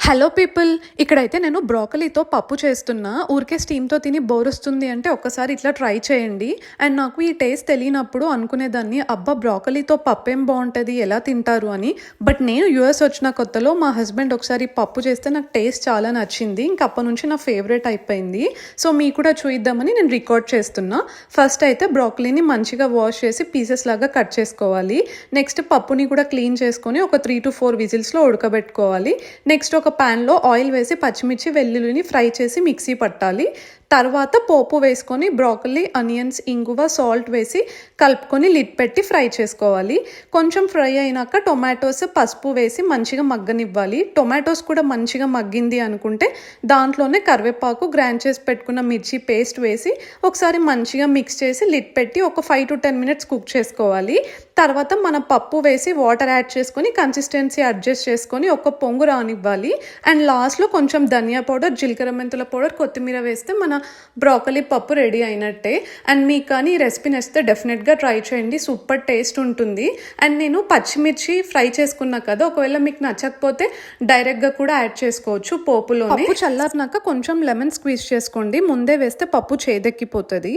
Hello people, ఇక్కడైతే నేను బ్రోకలీతో పప్పు చేస్తున్నా. ఊరికే స్టీమ్తో తిని బోర్ వస్తుంది అంటే ఒక్కసారి ఇట్లా ట్రై చేయండి. అండ్ నాకు ఈ టేస్ట్ తెలియనప్పుడు అనుకునేదాన్ని, అబ్బా బ్రోకలీతో పప్పు ఏం బాగుంటుంది, ఎలా తింటారు అని. బట్ నేను యూఎస్ వచ్చిన కొత్తలో మా హస్బెండ్ ఒకసారి పప్పు చేస్తే నాకు టేస్ట్ చాలా నచ్చింది. ఇంక అప్పటి నుంచి నా ఫేవరెట్ అయిపోయింది. సో మీకు కూడా చూద్దామని నేను రికార్డ్ చేస్తున్నా. ఫస్ట్ అయితే బ్రోకలీని మంచిగా వాష్ చేసి పీసెస్ లాగా కట్ చేసుకోవాలి. నెక్స్ట్ పప్పుని కూడా క్లీన్ చేసుకొని ఒక 3 to 4 విజిల్స్లో ఉడకబెట్టుకోవాలి. నెక్స్ట్ ఒక ప్యాన్లో ఆయిల్ వేసి పచ్చిమిర్చి వెల్లుల్లిని ఫ్రై చేసి మిక్సీ పట్టాలి. తర్వాత పోపు వేసుకొని బ్రోకలీ, ఆనియన్స్, ఇంగువ, సాల్ట్ వేసి కలుపుకొని లిడ్ పెట్టి ఫ్రై చేసుకోవాలి. కొంచెం ఫ్రై అయినాక టొమాటోస్, పసుపు వేసి మంచిగా మగ్గనివ్వాలి. టొమాటోస్ కూడా మంచిగా మగ్గింది అనుకుంటే దాంట్లోనే కరివేపాకు, గ్రైండ్ చేసి పెట్టుకున్న మిర్చి పేస్ట్ వేసి ఒకసారి మంచిగా మిక్స్ చేసి లిడ్ పెట్టి ఒక 5 to 10 minutes కుక్ చేసుకోవాలి. తర్వాత మన పప్పు వేసి వాటర్ యాడ్ చేసుకొని కన్సిస్టెన్సీ అడ్జస్ట్ చేసుకొని ఒక పొంగు రానివ్వాలి. అండ్ లాస్ట్లో కొంచెం ధనియా పౌడర్, జీలకర్ర మెంతుల పౌడర్, కొత్తిమీర వేస్తే మన బ్రోకలీ పప్పు రెడీ అయినట్టే. అండ్ మీకు కానీ ఈ రెసిపీ నచ్చితే డెఫినెట్గా ట్రై చేయండి, సూపర్ టేస్ట్ ఉంటుంది. అండ్ నేను పచ్చిమిర్చి ఫ్రై చేసుకున్నా కదా, ఒకవేళ మీకు నచ్చకపోతే డైరెక్ట్గా కూడా యాడ్ చేసుకోవచ్చు పోపులో. పప్పు చల్లారినాక కొంచెం లెమన్ స్క్వీజ్ చేసుకోండి, ముందే వేస్తే పప్పు చేదెక్కిపోతుంది.